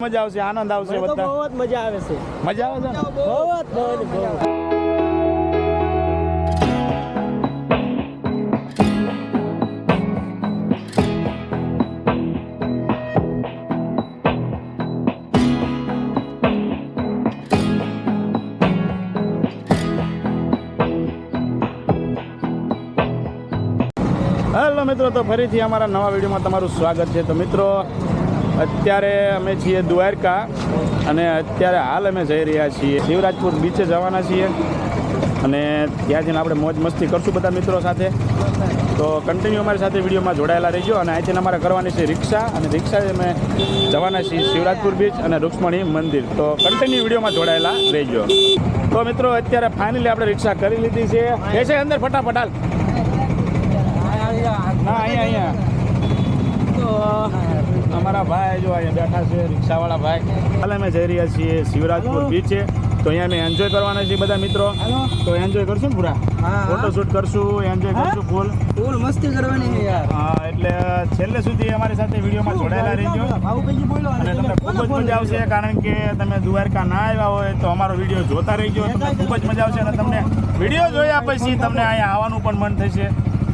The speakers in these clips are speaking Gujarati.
મજા આવશે, આનંદ આવશે. મને તો બધા બહુ જ મજા આવે છે. મજા આવે છે ને? બહુ જ. હેલો મિત્રો, તો ફરીથી અમારા નવા વિડીયોમાં તમારું સ્વાગત છે. તો મિત્રો, અત્યારે અમે છીએ દ્વારકા અને અત્યારે હાલ અમે જઈ રહ્યા છીએ શિવરાજપુર બીચે જવાના છીએ અને ત્યાં જઈને આપણે મોજ મસ્તી કરશું બધા મિત્રો સાથે. તો કન્ટિન્યુ અમારી સાથે વિડીયોમાં જોડાયેલા રહીજો. અને અહીંથી અમારે કરવાની છે રિક્ષા, અને રિક્ષા અમે જવાના છીએ શિવરાજપુર બીચ અને રૂક્ષ્મણી મંદિર. તો કન્ટિન્યુ વિડીયોમાં જોડાયેલા રહીજો. તો મિત્રો, અત્યારે ફાઇનલી આપણે રિક્ષા કરી લીધી છે. એ છે અંદર ફટાફટ હાલ. ના, અહીંયા અમારા ભાઈ જો અહીંયા બેઠા છે, રિક્ષાવાળા ભાઈ. હાલ અમે જઈ રહ્યા છીએ શિવરાજપુર બીચે. તો અહીંયા અમે એન્જોય કરવાના છીએ બધા મિત્રો. તો એન્જોય કરશું ને પૂરા, ફોટોશૂટ કરશું, એન્જોય કરશું ફૂલ મસ્તી કરવાની છે યાર. હા, એટલે છેલ્લે સુધી અમારી સાથે વિડીયોમાં જોડાયેલા રહીજો અને તમને ખૂબ જ મજા આવશે. કારણ કે તમે દ્વારકા ના આવ્યા હોય તો અમારો વિડીયો જોતા રહીજો, તમને ખૂબ જ મજા આવશે. અને તમને વિડીયો જોયા પછી તમને અહીંયા આવવાનું પણ મન થશે.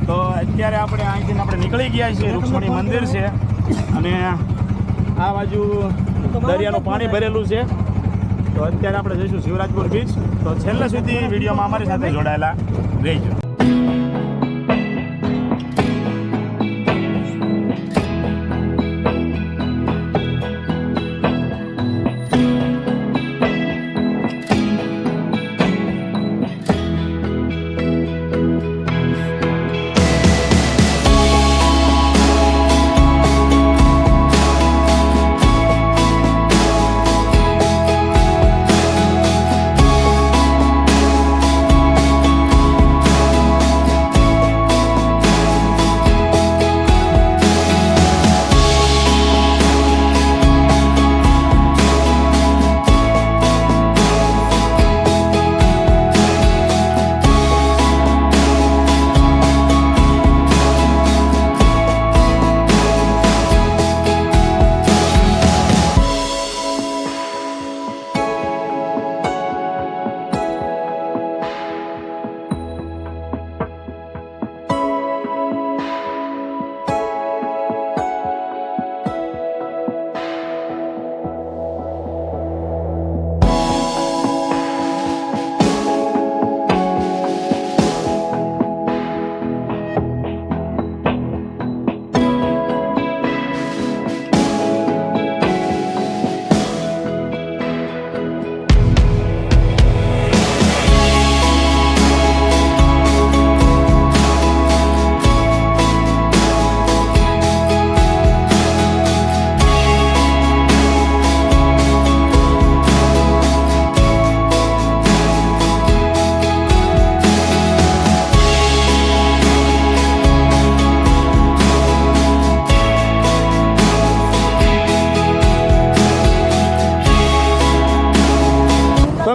તો અત્યારે અહીંથી આપણે નીકળી ગયા છીએ. રૂક્ષ્મણી મંદિર છે અને આ બાજુ દરિયાનું પાણી ભરેલું છે. તો અત્યારે આપણે જઈશું શિવરાજપુર બીચ. તો છેલ્લે સુધી વિડીયોમાં અમારી સાથે જોડાયેલા રહીજો.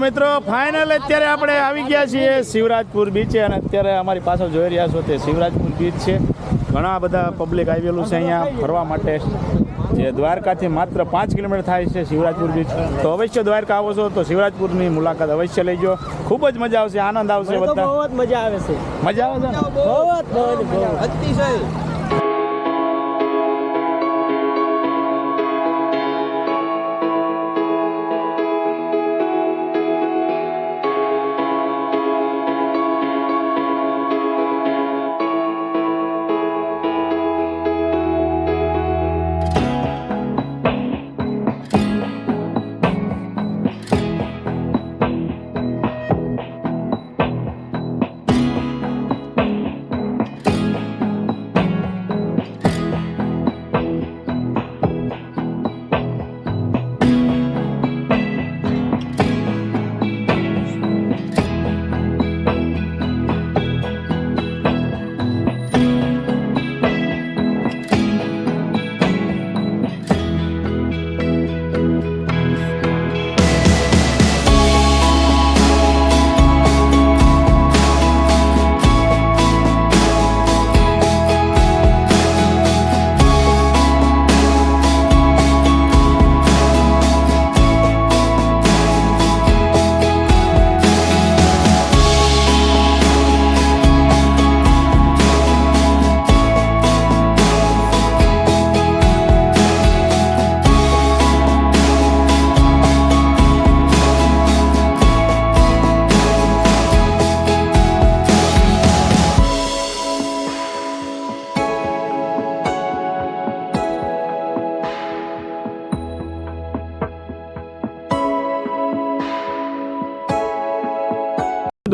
મિત્રો, ફાઇનલ અત્યારે આપણે આવી ગયા છીએ શિવરાજપુર બીચે અને અત્યારે અમારી પાછળ જોઈ રહ્યા છો તે શિવરાજપુર બીચ છે. ઘણા બધા પબ્લિક આવેલું છે અહીંયા ફરવા માટે. જે દ્વારકાથી માત્ર 5 કિલોમીટર થાય છે શિવરાજપુર બીચ. તો અવશ્ય દ્વારકા આવો છો તો શિવરાજપુરની મુલાકાત અવશ્ય લેજો. ખૂબ જ મજા આવશે, આનંદ આવશે. બધા બહુ જ મજા આવે છે. મજા આવે છે ને? બહુ અતિશય.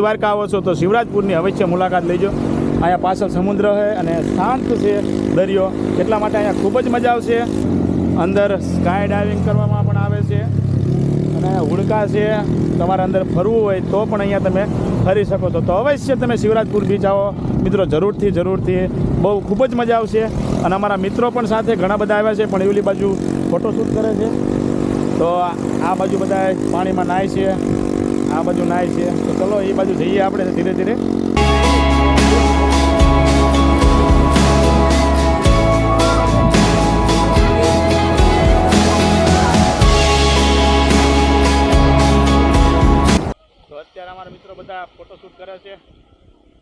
દ્વારકા આવો છો તો શિવરાજપુરની અવશ્ય મુલાકાત લેજો. અહીંયા પાછળ સમુદ્ર છે અને શાંત છે દરિયો, એટલા માટે અહીંયા ખૂબ જ મજા આવશે. અંદર સ્કાય ડાઇવિંગ કરવામાં પણ આવે છે અને હુડકા છે. તમારે અંદર ફરવું હોય તો પણ અહીંયા તમે ફરી શકો છો. તો અવશ્ય તમે શિવરાજપુર બીચ આવો મિત્રો, જરૂરથી બહુ ખૂબ જ મજા આવશે. અને અમારા મિત્રો પણ સાથે ઘણા બધા આવ્યા છે, પણ એવલી બાજુ ફોટોશૂટ કરે છે. તો આ બાજુ બધા પાણીમાં નાય છે, આ બાજુ નાય છે. તો ચલો એ બાજુ જઈએ આપણે ધીરે ધીરે. તો અત્યારે અમારા મિત્રો બધા ફોટોશૂટ કરે છે.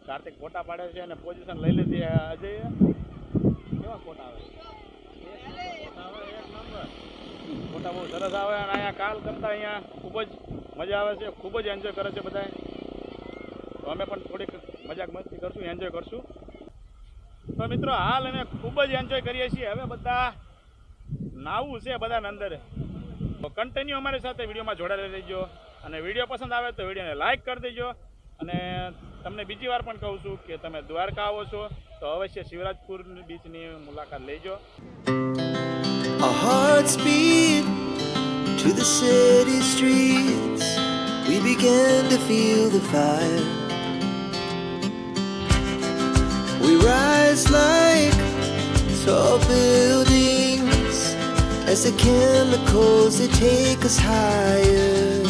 કાર્તિક ફોટા પાડે છે અને પોઝિશન લઈ લીધી. અજય કેવા ફોટા આવે? ફોટા બહુ સરસ આવે અને અહીંયા કાલ કરતાં અહીંયા ખૂબ જ મજા આવે છે, ખૂબ જ એન્જોય કરે છે બધા. તો અમે પણ થોડીક મજાક મસ્તી કરશું, એન્જોય કરશું. તો મિત્રો હાલ અમે ખૂબ જ એન્જોય કરીએ છીએ. હવે બધા નાવું છે બધાને અંદર. તો કન્ટિન્યુ અમારી સાથે વિડીયોમાં જોડાયેલા રહેજો. અને વિડીયો પસંદ આવે તો વિડીયોને લાઇક કરી દેજો. અને તમને બીજી વાર પણ કહું છું કે તમે દ્વારકા આવો છો તો અવશ્ય શિવરાજપુર બીચની મુલાકાત લેજો. Our hearts beat to the city streets. We began to feel the fire. We rise like tall buildings as the chemicals they take us higher.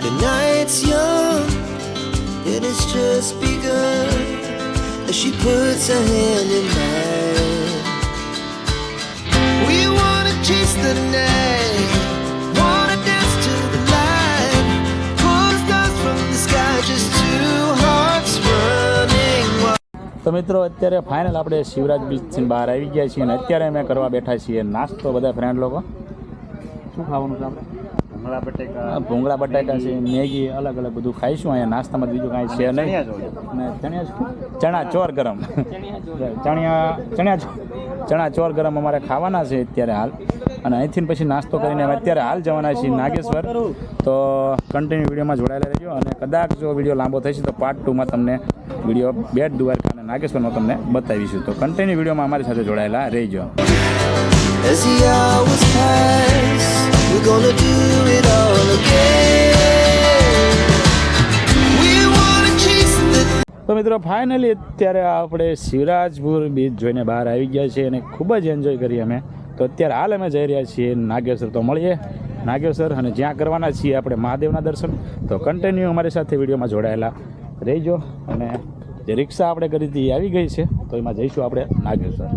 The night's young and it's just begun as she puts her hand in mine. We wanna chase the night, wanna dance to the light, pull the stars from the sky, just two hearts running wild. તો મિત્રો અત્યારે ફાઇનલ આપણે શિવરાજ બીચથી બહાર આવી ગયા છીએ અને અત્યારે અમે કરવા બેઠા છીએ નાસ્તો. બધા ફ્રેન્ડ લોકો શું ખાવાનું છે આપણે? ભૂંગળા બટાકા છે, મેગી, અલગ અલગ બધું ખાઈશું. અહીંયા નાસ્તામાં બીજું કાંઈ છે નહીં. અને ચણા ચોર ગરમ ચણા ચોર ગરમ અમારે ખાવાના છે અત્યારે હાલ. અને અહીંથી પછી નાસ્તો કરીને અમે અત્યારે હાલ જવાના છીએ નાગેશ્વર. તો કન્ટિન્યુ વિડીયોમાં જોડાયેલા રહેજો. અને કદાચ જો વિડીયો લાંબો થશે તો પાર્ટ 2માં તમને વિડીયો બેટ દ્વારકા અને નાગેશ્વરનો તમને બતાવીશું. તો કન્ટિન્યુ વિડીયોમાં અમારી સાથે જોડાયેલા રહેજો. As the hours pass, we're gonna do it all again. We wanna chase the તો મિત્રો ફાઇનલી અત્યારે આપણે શિવરાજપુર બીચ જોઈને બહાર આવી ગયા છીએ અને ખૂબ જ એન્જોય કરીએ અમે. તો અત્યારે હાલ અમે જઈ રહ્યા છીએ નાગેશ્વર. તો મળીએ નાગેશ્વર અને જ્યાં કરવાના છીએ આપણે મહાદેવના દર્શન. તો કન્ટિન્યુ અમારી સાથે વિડીયોમાં જોડાયેલા રહેજો. અને જે રિક્ષા આપણે કરી હતી એ આવી ગઈ છે, તો એમાં જઈશું આપણે Nageshwar.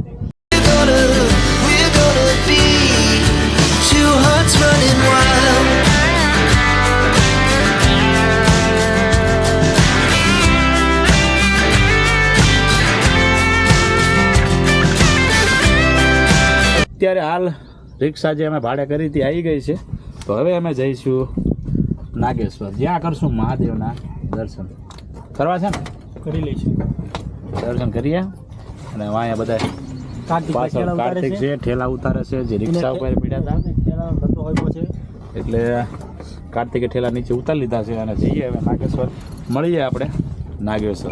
we're gonna be two hearts running wild. અત્યારે હાલ રિક્ષા જે અમે ભાડે કરી હતી આવી ગઈ છે. તો હવે અમે જઈશું નાગેશ્વર, જ્યાં કરશું મહાદેવના દર્શન. કરવા છે ને? કરી લઈશું. દર્શન કરીએ. અને અહીંયા બધા પાછળ કાર્તિક છે, ઠેલા ઉતારે છે, જે રિક્ષા ઉપર પીડ્યા હતા. એટલે કાર્તિકે ઠેલા નીચે ઉતારી લીધા છે અને જઈએ હવે નાગેશ્વર. મળીએ આપણે નાગેશ્વર.